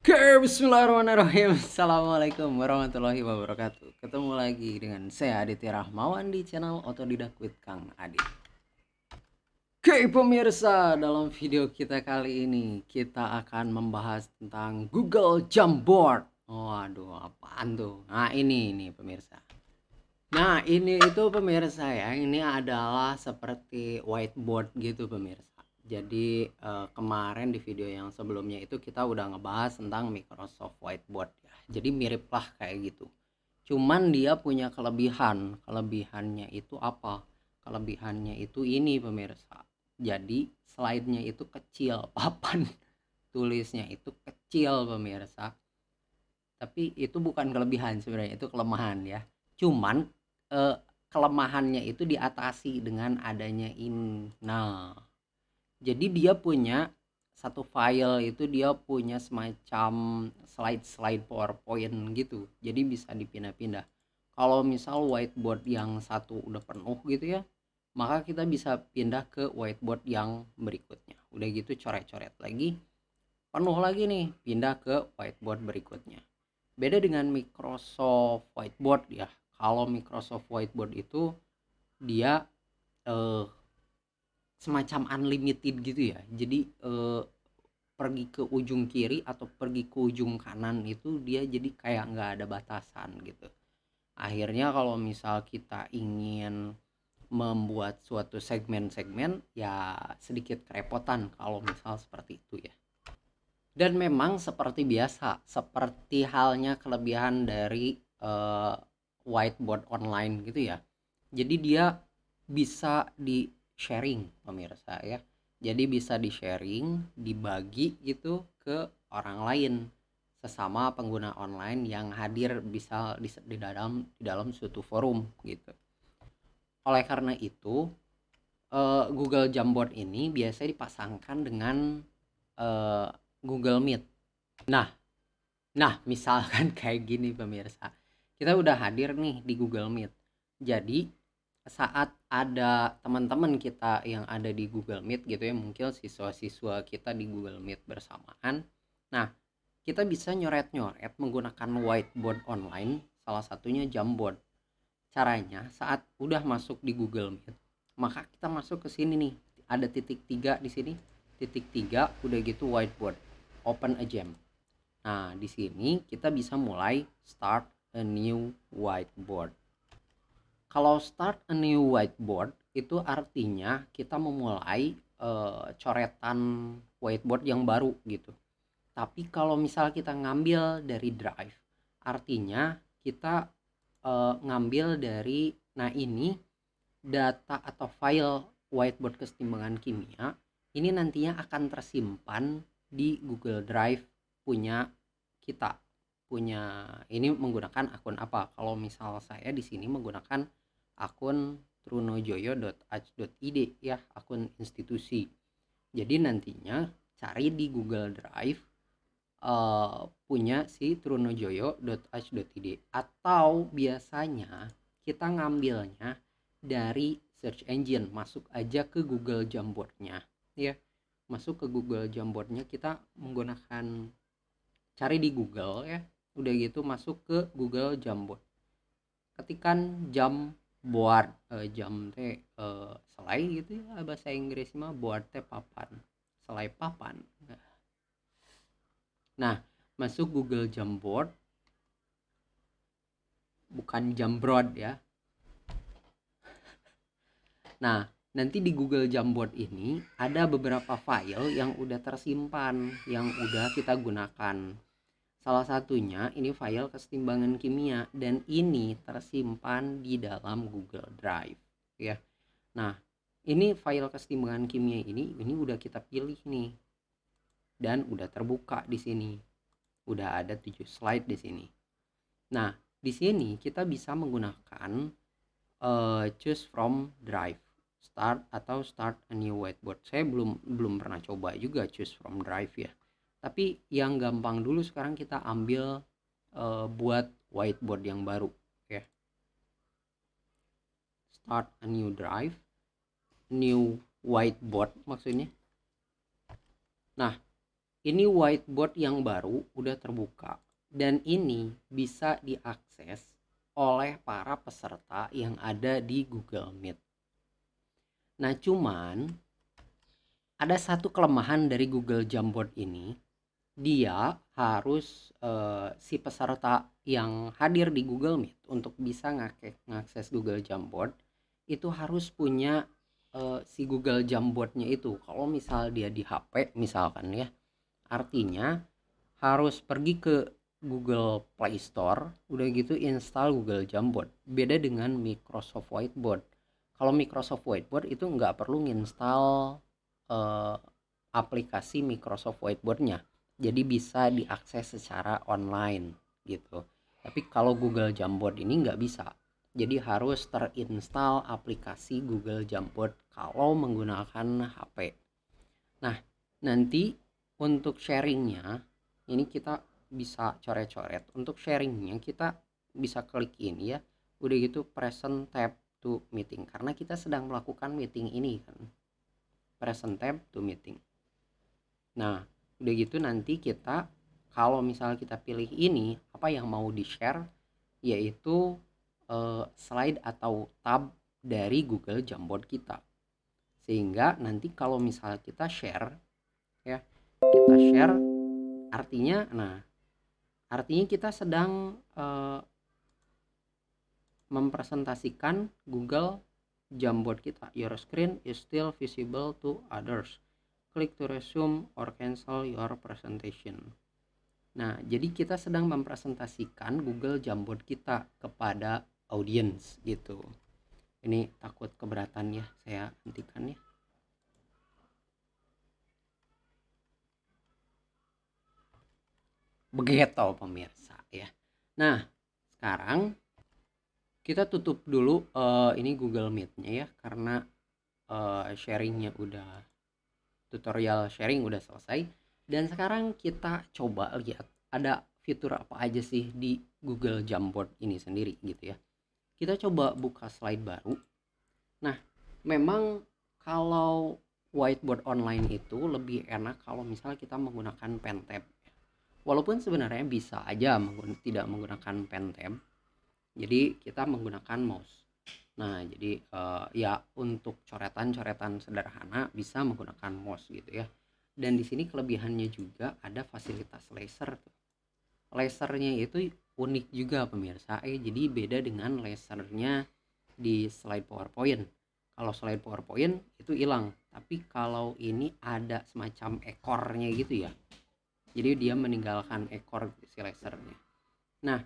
Oke, bismillahirrahmanirrahim. Assalamualaikum warahmatullahi wabarakatuh. Ketemu lagi dengan saya Aditya Rahmawan di channel Otodidak with Kang Adit. Oke pemirsa, dalam video kita kali ini kita akan membahas tentang Google Jamboard. Waduh, apaan tuh? Nah ini pemirsa. Nah ini itu pemirsa ya, ini adalah seperti whiteboard gitu pemirsa. Jadi kemarin di video yang sebelumnya itu kita udah ngebahas tentang Microsoft Whiteboard ya. Jadi mirip lah kayak gitu. Cuman dia punya kelebihan. Kelebihannya itu apa? Kelebihannya itu ini pemirsa. Jadi slide-nya itu kecil, papan tulisnya itu kecil pemirsa. Tapi itu bukan kelebihan sebenarnya, itu kelemahan ya. Cuman eh, kelemahannya itu diatasi dengan adanya ini. Nah, jadi dia punya satu file itu dia punya semacam slide-slide PowerPoint gitu. Jadi bisa dipindah-pindah. Kalau misal whiteboard yang satu udah penuh gitu ya, maka kita bisa pindah ke whiteboard yang berikutnya. Udah gitu coret-coret lagi, penuh lagi nih, pindah ke whiteboard berikutnya. Beda dengan Microsoft Whiteboard ya. Kalau Microsoft Whiteboard itu dia eh, semacam unlimited gitu ya. Jadi pergi ke ujung kiri atau pergi ke ujung kanan itu dia jadi kayak nggak ada batasan gitu. Akhirnya kalau misal kita ingin membuat suatu segmen-segmen ya sedikit kerepotan kalau misal seperti itu ya. Dan memang seperti biasa, seperti halnya kelebihan dari whiteboard online gitu ya. Jadi dia bisa di sharing pemirsa ya. Jadi bisa di sharing, dibagi gitu ke orang lain sesama pengguna online yang hadir bisa di dalam suatu forum gitu. Oleh karena itu, Google Jamboard ini biasanya dipasangkan dengan eh, Google Meet. Nah, misalkan kayak gini pemirsa. Kita udah hadir nih di Google Meet. Jadi, saat ada teman-teman kita yang ada di Google Meet gitu ya, mungkin siswa-siswa kita di Google Meet bersamaan. Nah, kita bisa nyoret-nyoret menggunakan whiteboard online, salah satunya Jamboard. Caranya saat udah masuk di Google Meet, maka kita masuk ke sini nih. Ada titik 3 di sini. Titik 3 udah gitu whiteboard. Open a jam. Nah, di sini kita bisa mulai start a new whiteboard. Kalau start a new whiteboard itu artinya kita memulai coretan whiteboard yang baru gitu. Tapi kalau misal kita ngambil dari drive, artinya kita ngambil dari, nah ini data atau file whiteboard kesetimbangan kimia ini nantinya akan tersimpan di Google Drive punya kita. Punya ini menggunakan akun apa? Kalau misal saya di sini menggunakan akun trunojoyo.ach.id ya, akun institusi. Jadi nantinya cari di Google Drive punya si trunojoyo.ach.id, atau biasanya kita ngambilnya dari search engine, masuk aja ke Google Jamboardnya ya, masuk ke Google Jamboardnya kita menggunakan cari di Google ya, udah gitu masuk ke Google Jamboard, ketikan Jamboard, jam teh selai gitu ya bahasa Inggris mah, board teh papan, selai papan. Nah, masuk Google Jamboard, bukan Jamboard ya. Nah, nanti di Google Jamboard ini ada beberapa file yang udah tersimpan, yang udah kita gunakan. Salah satunya ini file kesetimbangan kimia dan ini tersimpan di dalam Google Drive ya. Nah, ini file kesetimbangan kimia ini udah kita pilih nih dan udah terbuka di sini. Udah ada 7 slide di sini. Nah, di sini kita bisa menggunakan choose from drive, start atau start a new whiteboard. Saya belum pernah coba juga choose from drive ya. Tapi yang gampang dulu sekarang kita ambil buat whiteboard yang baru ya. Start a new drive, new whiteboard maksudnya. Nah, Ini whiteboard yang baru udah terbuka dan ini bisa diakses oleh para peserta yang ada di Google Meet. Nah, cuman ada satu kelemahan dari Google Jamboard ini. Dia harus si peserta yang hadir di Google Meet untuk bisa ngakses Google Jamboard itu harus punya si Google Jamboardnya itu. Kalau misal dia di HP misalkan ya, artinya harus pergi ke Google Play Store, udah gitu install Google Jamboard. Beda dengan Microsoft Whiteboard. Kalau Microsoft Whiteboard itu nggak perlu nginstal eh, aplikasi Microsoft Whiteboardnya, jadi bisa diakses secara online gitu. Tapi kalau Google Jamboard ini nggak bisa, jadi harus terinstall aplikasi Google Jamboard kalau menggunakan HP. Nah, nanti untuk sharingnya ini kita bisa coret-coret. Untuk sharingnya kita bisa klik ini ya, udah gitu present tab to meeting, karena kita sedang melakukan meeting ini kan, present tab to meeting. Nah, udah gitu nanti kita kalau misalnya kita pilih ini apa yang mau di share, yaitu slide atau tab dari Google Jamboard kita, sehingga nanti kalau misalnya kita share ya, kita share artinya, nah artinya kita sedang mempresentasikan Google Jamboard kita. Your screen is still visible to others. Click to resume or cancel your presentation. Nah, jadi kita sedang mempresentasikan Google Jamboard kita kepada audiens gitu. Ini takut keberatan ya, saya hentikan ya. Begitu pemirsa ya. Nah, sekarang kita tutup dulu ini Google Meet-nya ya, karena sharingnya udah, tutorial sharing udah selesai. Dan sekarang kita coba lihat ada fitur apa aja sih di Google Jamboard ini sendiri gitu ya. Kita coba buka slide baru. Nah, memang kalau whiteboard online itu lebih enak kalau misalnya kita menggunakan pen tab. Walaupun sebenarnya bisa aja tidak menggunakan pen tab. Jadi kita menggunakan mouse. Nah, jadi ya untuk coretan-coretan sederhana bisa menggunakan mouse gitu ya. Dan di sini kelebihannya juga ada fasilitas laser. Lasernya itu unik juga pemirsa. Jadi beda dengan lasernya di slide PowerPoint. Kalau slide PowerPoint itu hilang, tapi kalau ini ada semacam ekornya gitu ya. Jadi dia meninggalkan ekor si lasernya. Nah,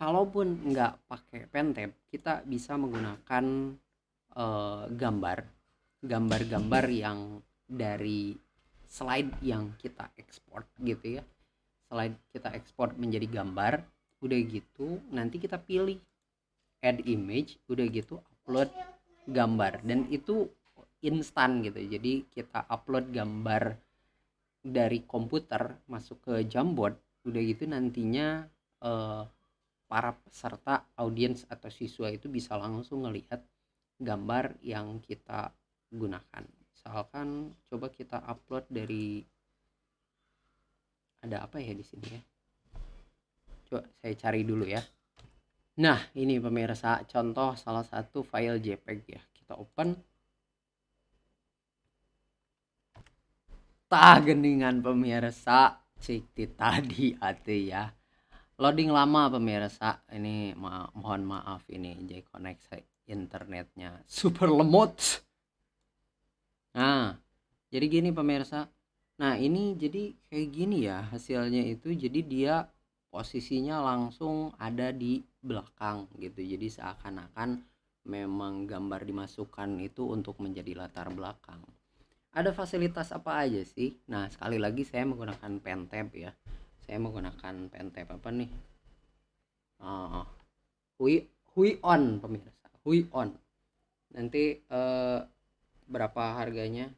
kalaupun nggak pakai pen tab, kita bisa menggunakan gambar-gambar yang dari slide yang kita ekspor gitu ya. Slide kita ekspor menjadi gambar, udah gitu nanti kita pilih add image, udah gitu upload gambar, dan itu instan gitu. Jadi kita upload gambar dari komputer masuk ke Jamboard, udah gitu nantinya para peserta, audiens atau siswa itu bisa langsung ngelihat gambar yang kita gunakan. Misalkan coba kita upload dari, ada apa ya di sini ya, coba saya cari dulu ya. Nah, ini pemirsa contoh salah satu file JPEG ya. Kita open. Tah geningan pemirsa, cik tadi ate ya. Loading lama pemirsa. Ini mohon maaf, ini J koneksi internetnya super lemot. Nah, jadi gini pemirsa. Nah, ini jadi kayak gini ya hasilnya itu. Jadi dia posisinya langsung ada di belakang gitu. Jadi seakan-akan memang gambar dimasukkan itu untuk menjadi latar belakang. Ada fasilitas apa aja sih? Nah, sekali lagi saya menggunakan pen tab ya. Saya menggunakan pen tab apa nih? Hui on pemirsa. Hui on. Nanti berapa harganya?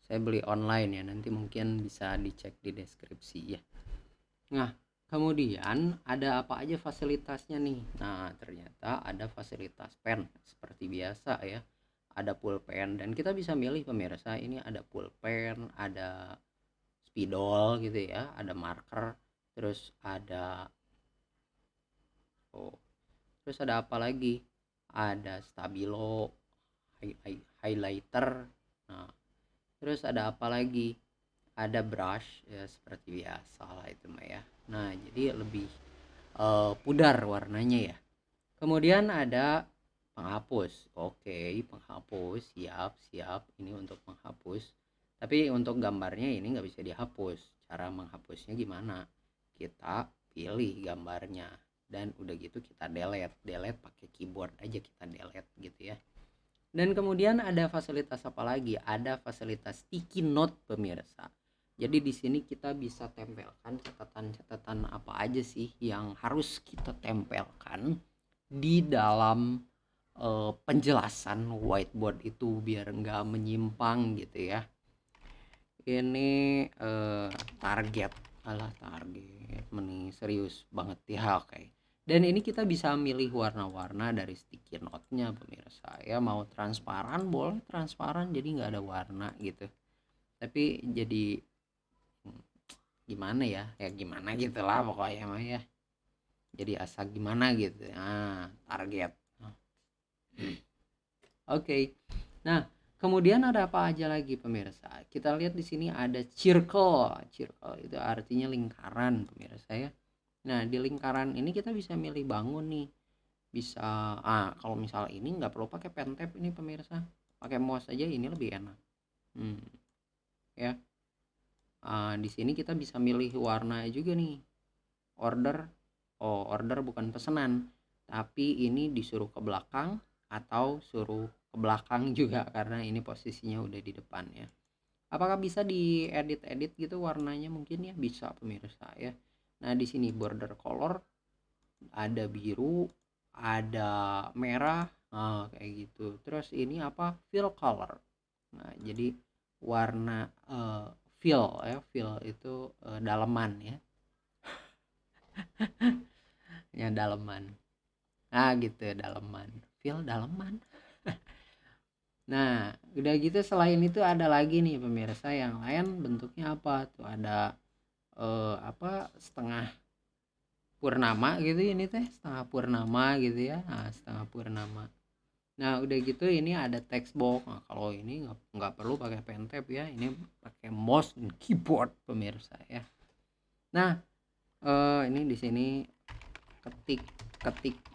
Saya beli online ya, nanti mungkin bisa dicek di deskripsi ya. Nah, kemudian ada apa aja fasilitasnya nih? Nah, ternyata ada fasilitas pen seperti biasa ya. Ada pulpen dan kita bisa milih pemirsa, ini ada pulpen, ada spidol gitu ya, ada marker, terus ada terus ada apa lagi, ada stabilo, highlighter. Nah, terus ada apa lagi, ada brush ya, seperti biasa lah itu mah ya. Nah, jadi lebih pudar warnanya ya. Kemudian ada penghapus. Oke, penghapus, siap siap, ini untuk penghapus. Tapi untuk gambarnya ini nggak bisa dihapus. Cara menghapusnya gimana? Kita pilih gambarnya dan udah gitu kita delete pakai keyboard aja, kita delete gitu ya. Dan kemudian ada fasilitas apa lagi? Ada fasilitas sticky note pemirsa. Jadi di sini kita bisa tempelkan catatan-catatan apa aja sih yang harus kita tempelkan di dalam penjelasan whiteboard itu biar nggak menyimpang gitu ya. Ini target, target meni serius banget ya, oke. Dan ini kita bisa milih warna-warna dari sticky note-nya pemirsa ya, mau transparan boleh transparan jadi nggak ada warna gitu, tapi jadi gimana ya gimana gitulah pokoknya mah ya, jadi asa gimana gitu. Nah, target. Oke. Nah, kemudian ada apa aja lagi pemirsa? Kita lihat di sini ada circle. Circle itu artinya lingkaran pemirsa ya. Nah, di lingkaran ini kita bisa milih bangun nih. Bisa kalau misal ini nggak perlu pakai pen tab ini pemirsa. Pakai mouse aja ini lebih enak. Ya. Di sini kita bisa milih warna juga nih. Order bukan pesanan, tapi ini disuruh ke belakang atau suruh ke belakang juga karena ini posisinya udah di depan ya. Apakah bisa diedit gitu warnanya? Mungkin ya bisa pemirsa ya. Nah, di sini border color ada biru, ada merah, kayak gitu. Terus ini apa? Fill color. Nah, jadi warna fill itu daleman ya. Ya daleman. Gitu daleman. Fill daleman. Nah, udah gitu selain itu ada lagi nih pemirsa yang lain bentuknya apa tuh, ada setengah purnama gitu, ini teh setengah purnama gitu ya. Nah, setengah purnama. Nah, udah gitu ini ada text box. Nah, kalau ini nggak perlu pakai pen tab ya, ini pakai mouse dan keyboard pemirsa ya. Nah, ini di sini ketik.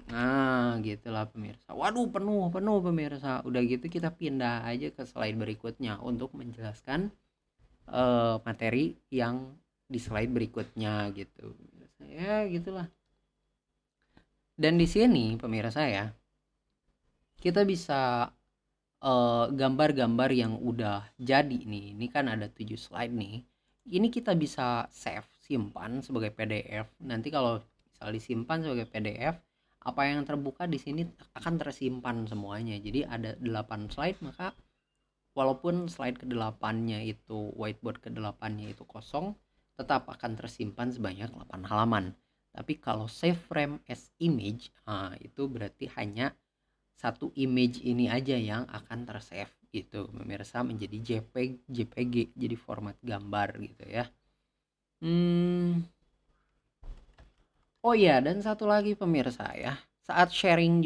Nah, gitulah pemirsa. Waduh, penuh pemirsa. Udah gitu kita pindah aja ke slide berikutnya untuk menjelaskan materi yang di slide berikutnya gitu. Ya, gitulah. Dan di sini pemirsa ya, kita bisa gambar-gambar yang udah jadi nih. Ini kan ada 7 slide nih. Ini kita bisa save, simpan sebagai PDF. Nanti kalau misal disimpan sebagai PDF, apa yang terbuka di sini akan tersimpan semuanya. Jadi ada 8 slide, maka walaupun slide ke-8-nya itu, whiteboard ke-8-nya itu kosong, tetap akan tersimpan sebanyak 8 halaman. Tapi kalau save frame as image, itu berarti hanya satu image ini aja yang akan tersave gitu pemirsa, menjadi JPG, jadi format gambar gitu ya. Oh iya, dan satu lagi pemirsa ya, saat sharing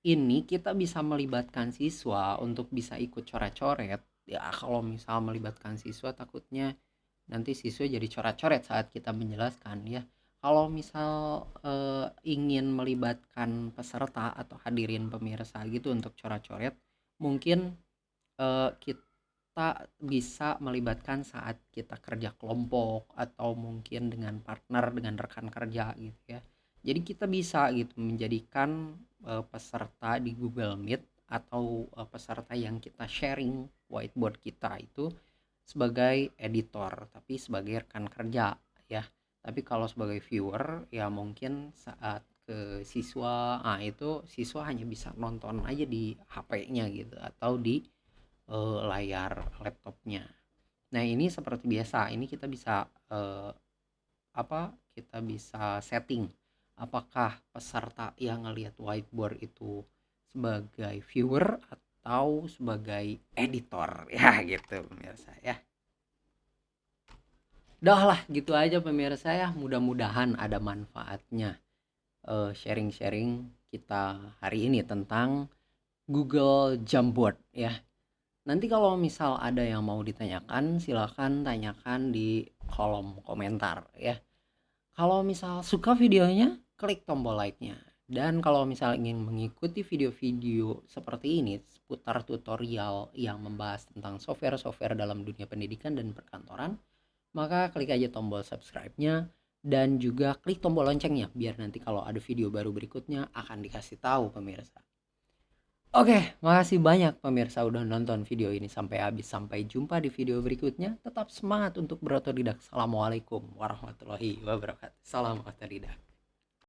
ini kita bisa melibatkan siswa untuk bisa ikut coret-coret ya. Kalau misal melibatkan siswa takutnya nanti siswa jadi coret-coret saat kita menjelaskan ya. Kalau misal ingin melibatkan peserta atau hadirin pemirsa gitu untuk coret-coret, mungkin kita bisa melibatkan saat kita kerja kelompok atau mungkin dengan partner, dengan rekan kerja gitu ya. Jadi kita bisa gitu menjadikan peserta di Google Meet atau peserta yang kita sharing whiteboard kita itu sebagai editor, tapi sebagai rekan kerja ya. Tapi kalau sebagai viewer ya mungkin saat ke siswa, itu siswa hanya bisa nonton aja di HP-nya gitu atau di layar laptopnya. Nah, ini seperti biasa, ini kita bisa kita bisa setting apakah peserta yang ngelihat whiteboard itu sebagai viewer atau sebagai editor ya gitu pemirsa ya. Dah lah gitu aja pemirsa ya, mudah-mudahan ada manfaatnya sharing-sharing kita hari ini tentang Google Jamboard ya. Nanti kalau misal ada yang mau ditanyakan, silakan tanyakan di kolom komentar ya. Kalau misal suka videonya, klik tombol like-nya. Dan kalau misal ingin mengikuti video-video seperti ini seputar tutorial yang membahas tentang software-software dalam dunia pendidikan dan perkantoran, maka klik aja tombol subscribe-nya dan juga klik tombol loncengnya biar nanti kalau ada video baru berikutnya akan dikasih tahu pemirsa. Oke, makasih banyak pemirsa udah nonton video ini sampai habis. Sampai jumpa di video berikutnya. Tetap semangat untuk berotodidak. Assalamualaikum warahmatullahi wabarakatuh. Salam otodidak.